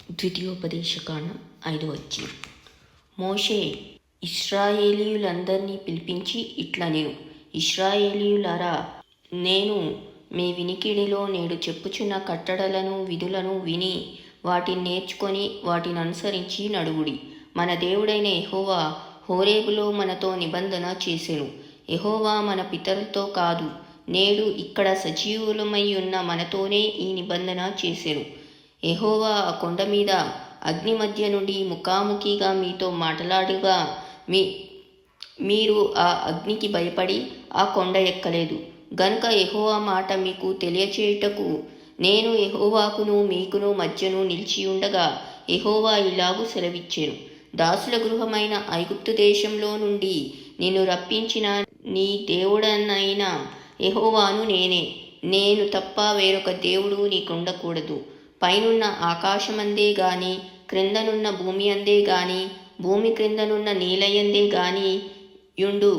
ద్వితీయోపదేశకాండం 5వ అధ్యాయం. మోషే ఇశ్రాయేలీయులందరినీ పిలిపించి ఇట్లనెను, ఇశ్రాయేలీయులారా, నేను మీ వినికిడిలో నేడు చెప్పుచున్న కట్టడలను విధులను విని వాటిని నేర్చుకొని వాటిని అనుసరించి నడువుడి. మన దేవుడైన యెహోవా హోరేబులో మనతో నిబంధన చేసెను. యెహోవా మన పితరులతో కాదు, నేడు ఇక్కడ సజీవులమై ఉన్న మనతోనే ఈ నిబంధన చేసెను. యెహోవా ఆ కొండ మీద అగ్ని మధ్య నుండి ముఖాముఖిగా మీతో మాట్లాడుగా మీరు ఆ అగ్నికి భయపడి ఆ కొండ ఎక్కలేదు గనుక యెహోవా మాట మీకు తెలియచేయుటకు నేను యెహోవాకును మీకును మధ్యను నిలిచి ఉండగా యెహోవా ఇలాగు సెలవిచ్చెను. దాసుల గృహమైన ఐగుప్తు దేశంలో నుండి నిన్ను రప్పించిన నీ దేవుడనైన యెహోవాను నేనే. నేను తప్ప వేరొక దేవుడు నీకుండకూడదు. పైనున్న ఆకాశమందే గాని క్రిందనున్న భూమి అందే గాని భూమి క్రిందనున్న నీలయందే గాని యుండు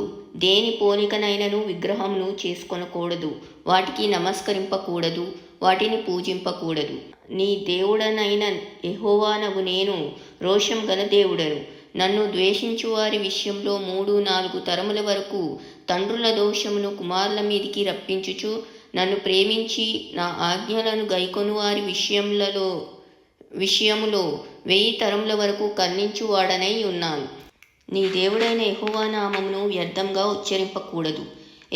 దేని పోలికనైనను విగ్రహంను చేసుకొనకూడదు. వాటికి నమస్కరింపకూడదు, వాటిని పూజింపకూడదు. నీ దేవుడనైన యెహోవానగు నేను రోషం గల దేవుడను. నన్ను ద్వేషించు వారి విషయంలో 3-4 తరముల వరకు తండ్రుల దోషమును కుమారుల మీదికి రప్పించుచు నన్ను ప్రేమించి నా ఆజ్ఞలను గైకొను వారి విషయములో 1000 తరముల వరకు కర్ణించువాడనై ఉన్నాను. నీ దేవుడైన యెహోవా నామమును వ్యర్థంగా ఉచ్చరింపకూడదు.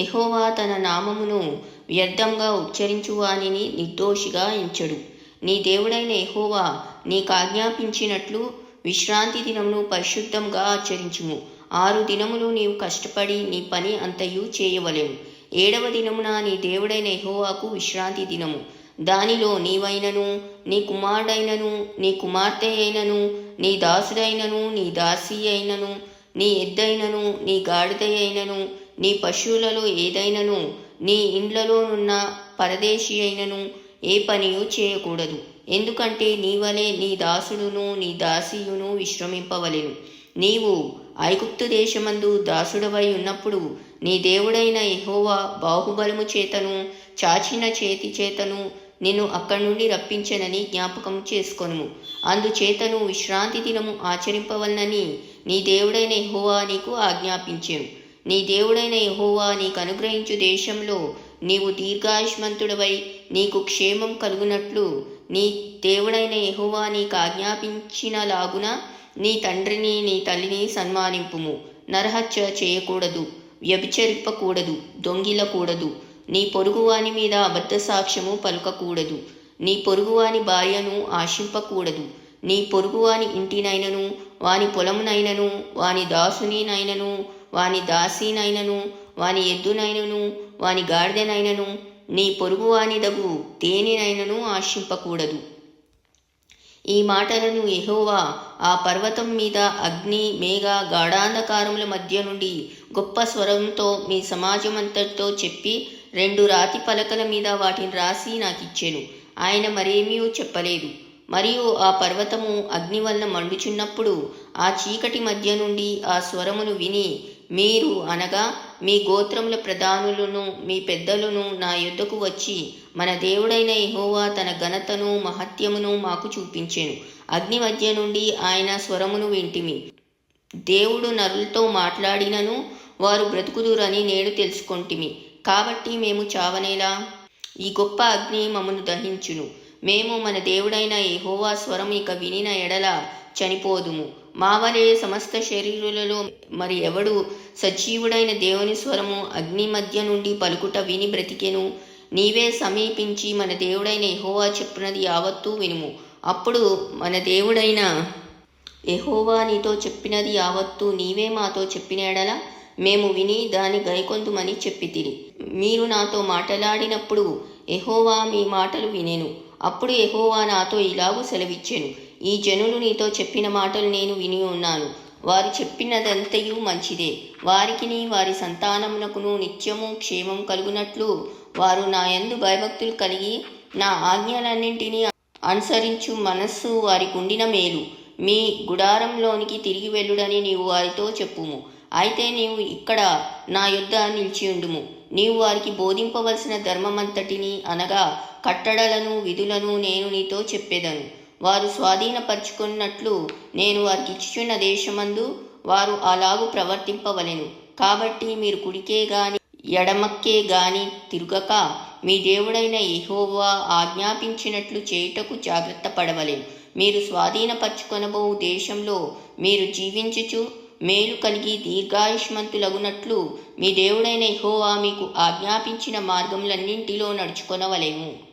యెహోవా తన నామమును వ్యర్థంగా ఉచ్చరించువానిని నిర్దోషిగా ఎంచడు. నీ దేవుడైన యెహోవా నీకాజ్ఞాపించినట్లు విశ్రాంతి దినమును పరిశుద్ధంగా ఆచరించుము. 6 దినములు నీవు కష్టపడి నీ పని అంతయు చేయవలెను. 7వ దినమున నీ దేవుడైన యెహోవాకు విశ్రాంతి దినము. దానిలో నీవైనను నీ కుమారుడైనను నీ కుమార్తె అయినను నీ దాసుడైనను నీ దాసి అయినను నీ ఎద్దైనను నీ గాడిద అయినను నీ పశువులలో ఏదైనను నీ ఇండ్లలోనున్న పరదేశి అయినను ఏ పనియు చేయకూడదు. ఎందుకంటే నీవలే నీ దాసుడును నీ దాసియును విశ్రమింపవలెను. నీవు ఐగుప్తు దేశమందు దాసుడవై ఉన్నప్పుడు నీ దేవుడైన యెహోవా బాహుబలము చేతను చాచిన చేతి చేతను నిన్ను అక్కడి నుండి రప్పించనని జ్ఞాపకం చేసుకొనుము. అందుచేతను విశ్రాంతి దినము ఆచరింపవలనని నీ దేవుడైన యెహోవా నీకు ఆజ్ఞాపించెను. నీ దేవుడైన యెహోవా నీకు అనుగ్రహించు దేశంలో నీవు దీర్ఘాయుష్మంతుడవై నీకు క్షేమం కలుగునట్లు నీ దేవుడైన యెహోవా నీకు ఆజ్ఞాపించినలాగున నీ తండ్రిని నీ తల్లిని సన్మానింపుము. నరహత్య చేయకూడదు, వ్యభిచరింపకూడదు, దొంగిలకూడదు. నీ పొరుగువాని మీద అబద్ధ సాక్ష్యము పలుకకూడదు. నీ పొరుగువాని భార్యను ఆశింపకూడదు. నీ పొరుగువాని ఇంటినైనను వాని పొలమునైనను వాని దాసునినైనను వాని దాసినైనను వాని ఎద్దునైనను వాని గాడిదనైనను నీ పొరుగువానిదగు దేనినైనను ఆశింపకూడదు. ఈ మాటలను యెహోవా ఆ పర్వతం మీద అగ్ని మేఘ గాఢాంధకారముల మధ్య నుండి గొప్ప స్వరంతో మీ సమాజమంతటితో చెప్పి 2 రాతి పలకల మీద వాటిని రాసి నాకిచ్చెను. ఆయన మరేమీ చెప్పలేదు. మరియు ఆ పర్వతము అగ్ని వలన మండుచున్నప్పుడు ఆ చీకటి మధ్య నుండి ఆ స్వరమును విని మీరు అనగా మీ గోత్రముల ప్రధానులను మీ పెద్దలను నా యొద్దకు వచ్చి మన దేవుడైన యెహోవా తన ఘనతను మహత్యమును మాకు చూపించెను. అగ్ని మధ్య నుండి ఆయన స్వరమును వింటిమి. దేవుడు నరులతో మాట్లాడినను వారు బ్రతుకుదురని నేడు తెలుసుకొంటిమి. కాబట్టి మేము చావనేలా? ఈ గొప్ప అగ్ని మమ్మను దహించును. మేము మన దేవుడైన యెహోవా స్వరం ఇక వినిన ఎడల చనిపోదుము. మావలే సమస్త శరీరులలో మరి ఎవడు సజీవుడైన దేవుని స్వరము అగ్ని మధ్య నుండి పలుకుట విని బ్రతికెను? నీవే సమీపించి మన దేవుడైన యెహోవా చెప్పినది యావత్తూ వినుము. అప్పుడు మన దేవుడైన యెహోవా నీతో చెప్పినది యావత్తూ నీవే మాతో చెప్పిన ఎడల మేము విని దాని గైకొందుమని చెప్పితిరి. మీరు నాతో మాట్లాడినప్పుడు యెహోవా మీ మాటలు వినెను. అప్పుడు యెహోవా నాతో ఇలాగు సెలవిచ్చెను, ఈ జనులు నీతో చెప్పిన మాటలు నేను విని ఉన్నాను. వారు చెప్పినదంతయు మంచిదే. వారికిని వారి సంతానమునకును నిత్యము క్షేమం కలుగునట్లు వారు నా యందు భయభక్తులు కలిగి నా ఆజ్ఞలన్నింటినీ అనుసరించు మనస్సు వారికి ఉండిన మేలు. మీ గుడారంలోనికి తిరిగి వెళ్ళుడని నీవు వారితో చెప్పుము. అయితే నీవు ఇక్కడ నా యొద్ద నిలిచియుండుము. నీవు వారికి బోధింపవలసిన ధర్మమంతటిని అనగా కట్టడలను విధులను నేను నీతో చెప్పెదను. వారు స్వాధీనపరుచుకున్నట్లు నేను వారికిచ్చుచున్న దేశమందు వారు అలాగు ప్రవర్తింపవలెను. కాబట్టి మీరు కుడికే గాని ఎడమక్కే గాని తిరుగక మీ దేవుడైన యెహోవా ఆజ్ఞాపించినట్లు చేయుటకు జాగ్రత్త పడవలెను. మీరు స్వాధీనపరచుకొనబో దేశంలో మీరు జీవించుచు మేలు కలిగి దీర్ఘాయుష్మంతులగునట్లు మీ దేవుడైన యెహోవా మీకు ఆజ్ఞాపించిన మార్గములన్నింటిలో నడుచుకొనవలెను.